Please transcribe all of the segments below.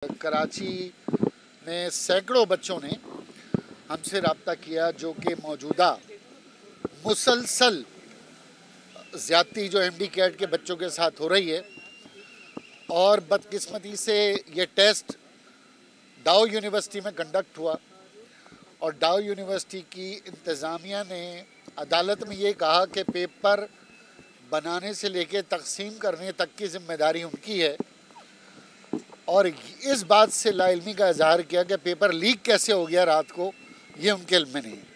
कराची में सैकड़ों बच्चों ने हमसे रब्ता किया जो कि मौजूदा मुसलसल ज़्यादती जो एमडी कैट के बच्चों के साथ हो रही है। और बदकिस्मती से ये टेस्ट डाउ यूनिवर्सिटी में कंडक्ट हुआ और डाउ यूनिवर्सिटी की इंतज़ामिया ने अदालत में ये कहा कि पेपर बनाने से लेकर तकसीम करने तक की ज़िम्मेदारी उनकी है और इस बात से लाइल्मी का इजहार किया कि पेपर लीक कैसे हो गया रात को, ये उनके इल्म में नहीं है।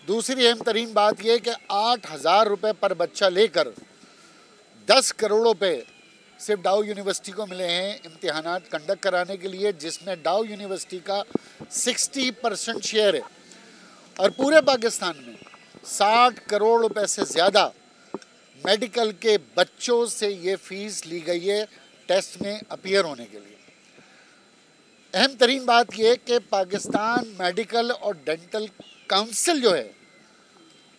दूसरी अहम तरीन बात यह कि 8,000 रुपये पर बच्चा लेकर 10 करोड़ रुपये सिर्फ डाउ यूनिवर्सिटी को मिले हैं इम्तिहानात कंडक्ट कराने के लिए, जिसमें डाउ यूनिवर्सिटी का 60% शेयर है और पूरे पाकिस्तान में 60 करोड़ रुपए से ज़्यादा मेडिकल के बच्चों से ये फ़ीस ली गई है टेस्ट में अपीयर होने के लिए। अहम तरीन बात यह कि पाकिस्तान मेडिकल और डेंटल काउंसिल जो है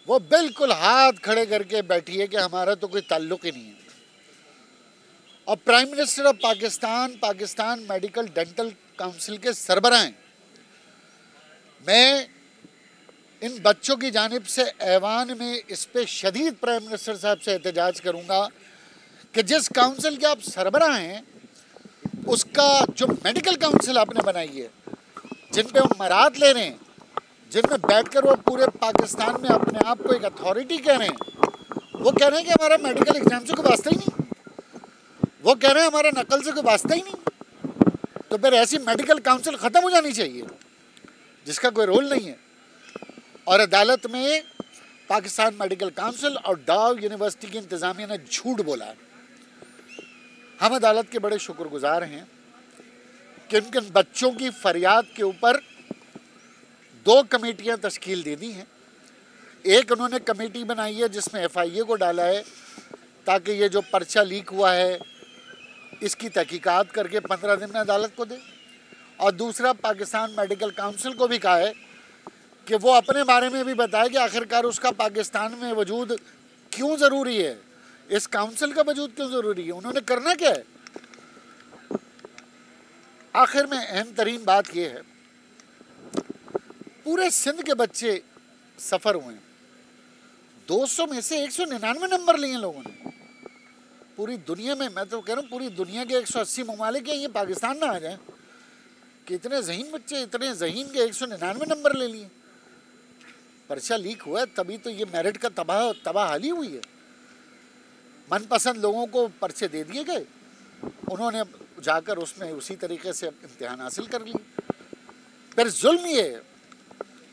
वो बिल्कुल हाथ खड़े करके बैठी है कि हमारा तो कोई ताल्लुक़ ही नहीं है। और prime minister of Pakistan medical dental council के सरबराह हैं। मैं इन बच्चों की जानिब से ऐवान में इस पे शदीद प्राइम मिनिस्टर साहब से एहतजाज करूँगा कि जिस काउंसिल के आप सरबराह हैं उसका जो मेडिकल काउंसिल आपने बनाई है, जिन पे वो मराद ले रहे हैं, जिनमें बैठकर वो पूरे पाकिस्तान में अपने आप को एक अथॉरिटी कह रहे हैं, वो कह रहे हैं कि हमारा मेडिकल एग्जाम से कोई वास्ता ही नहीं, वो कह रहे हैं हमारा नकल से कोई वास्ता ही नहीं। तो फिर ऐसी मेडिकल काउंसिल ख़त्म हो जानी चाहिए जिसका कोई रोल नहीं है। और अदालत में पाकिस्तान मेडिकल काउंसिल और डाउ यूनिवर्सिटी की इंतज़ामिया ने झूठ बोला है। हम अदालत के बड़े शुक्रगुजार हैं कि उनके बच्चों की फरियाद के ऊपर 2 कमेटियां तश्कील दे दी हैं। एक उन्होंने कमेटी बनाई है जिसमें FIA को डाला है ताकि ये जो पर्चा लीक हुआ है इसकी तहकीकात करके 15 दिन में अदालत को दे, और दूसरा पाकिस्तान मेडिकल काउंसिल को भी कहा है कि वो अपने बारे में भी बताए कि आखिरकार उसका पाकिस्तान में वजूद क्यों ज़रूरी है, इस काउंसिल का वजूद क्यों ज़रूरी है, उन्होंने करना क्या है। आखिर में अहम तरीन बात यह है, पूरे सिंध के बच्चे सफ़र हुए हैं, 200 में से 199 नंबर लिए लोगों ने। पूरी दुनिया में, मैं तो कह रहा हूँ पूरी दुनिया के 180 ममालिक हैं, ये पाकिस्तान ना आ जाए कि इतने ज़हीन बच्चे, इतने ज़हीन के 199 नंबर ले लिए। पर्चा लीक हुआ है तभी तो ये मेरिट का तबाहाली हुई है। मनपसंद लोगों को पर्चे दे दिए गए, उन्होंने जाकर उसमें उसी तरीके से इम्तिहान हासिल कर लिए। फिर जुल्म ये है,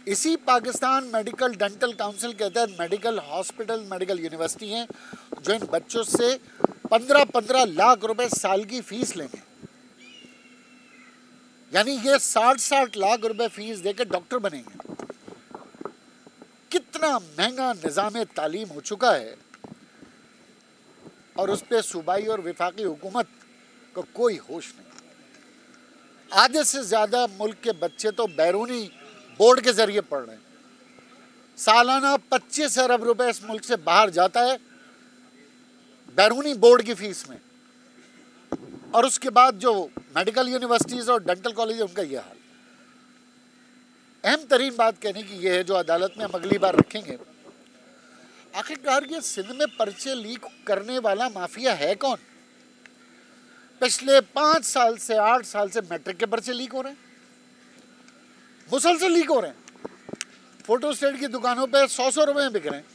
इसी पाकिस्तान मेडिकल डेंटल काउंसिल के तहत मेडिकल हॉस्पिटल, मेडिकल यूनिवर्सिटी हैं जो इन बच्चों से 15-15 लाख रुपए साल की फ़ीस लेंगे। यानी ये 60-60 लाख रुपए फ़ीस देकर डॉक्टर बनेंगे। कितना महंगा निज़ाम तालीम हो चुका है और उस पर सूबाई और वफाकी हुकूमत को कोई होश नहीं। आधे से ज़्यादा मुल्क के बच्चे तो बैरूनी बोर्ड के ज़रिए पढ़ रहे हैं। सालाना 25 अरब रुपए इस मुल्क से बाहर जाता है बैरूनी बोर्ड की फ़ीस में, और उसके बाद जो मेडिकल यूनिवर्सिटीज़ और डेंटल कॉलेज उनका ये हाल। अहम तरीन बात कहने की ये है जो अदालत में हम अगली बार रखेंगे, आखिरकार ये सिंध में पर्चे लीक करने वाला माफिया है कौन। पिछले 5 साल से 8 साल से मैट्रिक के पर्चे लीक हो रहे हैं, मुसलसल लीक हो रहे हैं। फोटो स्टेट की दुकानों पे 100-100 रुपए में बिक रहे हैं।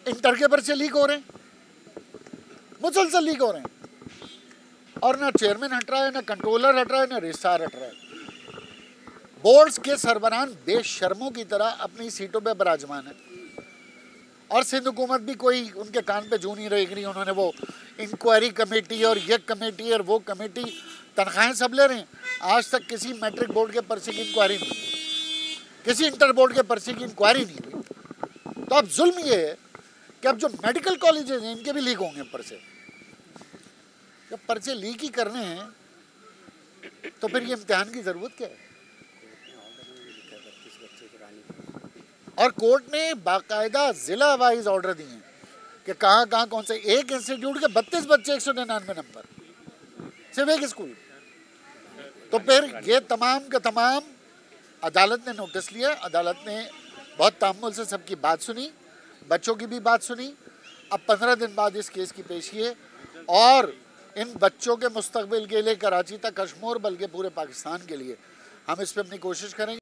इंटर के पर्चे लीक हो रहे हैं, मुसलसल लीक हो रहे हैं, और ना चेयरमैन हट रहा है, ना कंट्रोलर हट रहा है, ना रजिस्ट्रार हट रहा है। बोर्ड्स के सरबराहान बेशर्मों की तरह अपनी सीटों पे बराजमान है और सिंध हुकूमत भी कोई उनके कान पे जू नहीं रेंग रही। उन्होंने वो इंक्वायरी कमेटी और ये कमेटी और वो कमेटी, तनख्वाहें सब ले रहे हैं। आज तक किसी मैट्रिक बोर्ड के पर्चे की इंक्वायरी नहीं हुई, किसी इंटर बोर्ड के पर्चे की इंक्वायरी नहीं हुई। तो अब जुल्म ये है कि अब जो मेडिकल कॉलेजेस हैं इनके भी लीक होंगे पर्चे। जब पर्चे लीक ही करने हैं तो फिर ये इम्तिहान की ज़रूरत क्या है। और कोर्ट ने बाकायदा ज़िला वाइज ऑर्डर दिए हैं कि कहाँ कहाँ कौन से, एक इंस्टीट्यूट के 32 बच्चे 199 नंबर, सिर्फ एक स्कूल। तो फिर ये तमाम का तमाम अदालत ने नोटिस लिया। अदालत ने बहुत तामुल से सबकी बात सुनी, बच्चों की भी बात सुनी। अब 15 दिन बाद इस केस की पेशी है और इन बच्चों के मुस्तकबिल के लिए कराची तक कश्मीर बल्कि पूरे पाकिस्तान के लिए हम इस पर अपनी कोशिश करेंगे।